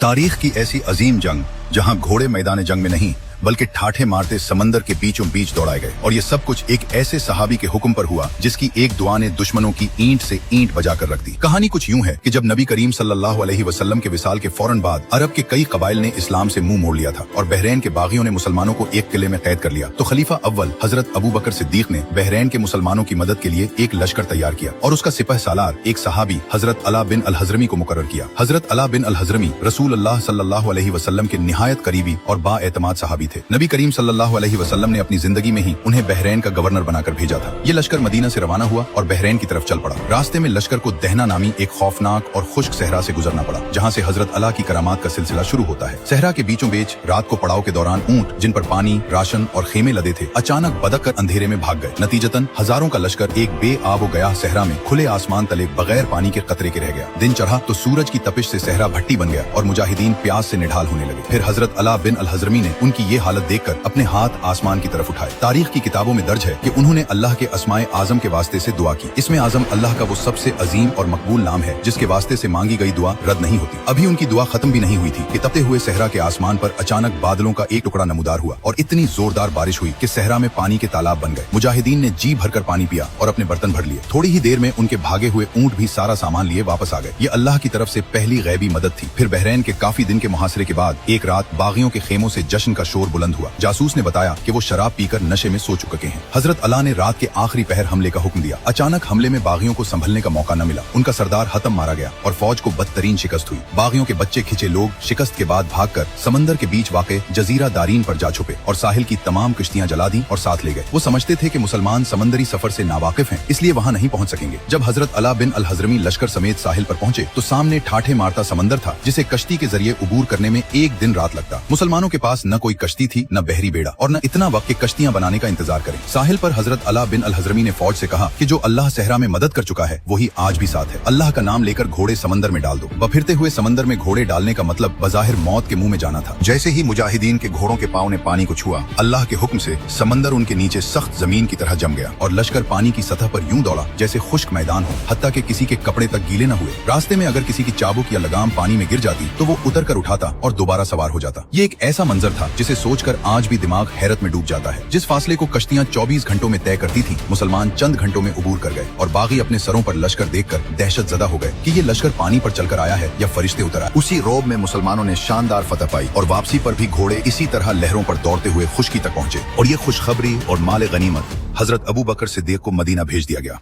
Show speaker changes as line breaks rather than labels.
तारीख की ऐसी अजीम जंग जहां घोड़े मैदान जंग में नहीं बल्कि ठाठे मारते समंदर के बीचों बीच दौड़ाए गए, और ये सब कुछ एक ऐसे सहाबी के हुक्म पर हुआ जिसकी एक दुआ ने दुश्मनों की ईंट से ईंट बजाकर रख दी। कहानी कुछ यूं है कि जब नबी करीम सल्लल्लाहु अलैहि वसल्लम के विसाल के फौरन बाद अरब के कई कबाइल ने इस्लाम से मुंह मोड़ लिया था और बहरैन के बागियों ने मुसलमानों को एक किले में कैद कर लिया, तो खलीफा अव्वल हजरत अबू बकर सिद्दीक ने बहरैन के मुसलमानों की मदद के लिए एक लश्कर तैयार किया और उसका सिपह सालार एक सहाबी हजरत अला बिन अल हजरमी को मुकर्रर किया। हजरत अला बिन अल हजरमी रसूल अल्लाह सल्लल्लाहु अलैहि वसल्लम के निहायत करीबी और बाएतमाद सहाबी थे। नबी करीम सल्लल्लाहु अलैहि वसल्लम ने अपनी जिंदगी में ही उन्हें बहरैन का गवर्नर बनाकर भेजा था। ये लश्कर मदीना से रवाना हुआ और बहरैन की तरफ चल पड़ा। रास्ते में लश्कर को दहना नामी एक खौफनाक और खुश्क सहरा से गुजरना पड़ा, जहाँ से हजरत अला की करामात का सिलसिला शुरू होता है। सहरा के बीचों बीच रात को पड़ाव के दौरान ऊंट जिन पर पानी, राशन और खेमे लदे थे अचानक बदक कर अंधेरे में भाग गए। नतीजतन हजारों का लश्कर एक बेआब गया सहरा में खुले आसमान तले बगैर पानी के कतरे के रह गया। दिन चढ़ा तो सूरज की तपिश से सहरा भट्टी बन गया और मुजाहिदीन प्यास से निढाल होने लगे। फिर हजरत अला बिन अल हजरमी ने उनकी ये हालत देखकर अपने हाथ आसमान की तरफ उठाए। तारीख की किताबों में दर्ज है कि उन्होंने अल्लाह के अस्माए आजम के वास्ते से दुआ की। इसमें आजम अल्लाह का वो सबसे अजीम और मकबूल नाम है जिसके वास्ते से मांगी गई दुआ रद्द नहीं होती। अभी उनकी दुआ खत्म भी नहीं हुई थी कि तपते हुए सहरा के आसमान पर अचानक बादलों का एक टुकड़ा नमूदार हुआ और इतनी जोरदार बारिश हुई कि सहरा में पानी के तालाब बन गए। मुजाहिदीन ने जी भरकर पानी पिया और अपने बर्तन भर लिए। थोड़ी ही देर में उनके भागे हुए ऊंट भी सारा सामान लिए वापस आ गए। ये अल्लाह की तरफ से पहली गैबी मदद थी। फिर बहरैन के काफी दिन के मुहासरे के बाद एक रात बागियों के खेमों से जश्न का शोर बुलंद हुआ। जासूस ने बताया कि वो शराब पीकर नशे में सो चुके हैं। हजरत अला ने रात के आखिरी पहर हमले का हुक्म दिया। अचानक हमले में बागियों को संभलने का मौका न मिला। उनका सरदार हतम मारा गया और फौज को बदतरीन शिकस्त हुई। बागियों के बच्चे खिंचे लोग शिकस्त के बाद भागकर समंदर के बीच वाक़े जजीरा दारीन पर जा छुपे और साहिल की तमाम किश्तियां जला दी और साथ ले गए। वो समझते थे कि मुसलमान समंदरी सफर से नावाकिफ हैं, इसलिए वहां नहीं पहुंच सकेंगे। जब हजरत अला बिन अल हजरमी लश्कर समेत साहिल पर पहुंचे तो सामने ठाठे मारता समंदर था जिसे कश्ती के जरिए उबूर करने में एक दिन रात लगता। मुसलमानों के पास न कोई कश्ती थी, न बहरी बेड़ा और न इतना वक्त कि कश्तियां बनाने का इंतजार करें। साहिल पर हजरत अला बिन अल हजरमी ने फौज से कहा कि जो अल्लाह सहरा में मदद कर चुका है वही आज भी साथ है। अल्लाह का नाम लेकर घोड़े समंदर में डाल दो। बफिरते हुए समंदर में घोड़े डालने का मतलब बज़ाहिर मौत के मुंह में जाना था। जैसे ही मुजाहिदीन के घोड़ों के पांव ने पानी को छुआ, अल्लाह के हुक्म से समंदर उनके नीचे सख्त जमीन की तरह जम गया और लश्कर पानी की सतह पर यूं दौड़ा जैसे खुश्क मैदान हो, हत्ता कि किसी के कपड़े तक गीले न हुए। रास्ते में अगर किसी की चाबुक या लगाम पानी में गिर जाती तो वो उतर कर उठाता और दोबारा सवार हो जाता। ये एक ऐसा मंजर था जिसे सोचकर आज भी दिमाग हैरत में डूब जाता है। जिस फासले को कश्तियां 24 घंटों में तय करती थी, मुसलमान चंद घंटों में उबूर कर गए और बागी अपने सरों पर लश्कर देखकर दहशत ज़दा हो गए कि ये लश्कर पानी पर चलकर आया है या फरिश्ते उतर आए। उसी रौब में मुसलमानों ने शानदार फतह पाई और वापसी पर भी घोड़े इसी तरह लहरों पर दौड़ते हुए खुशकी तक पहुंचे और ये खुशखबरी और माल गनीमत हजरत अबू बकर सिद्दीक को मदीना भेज दिया गया।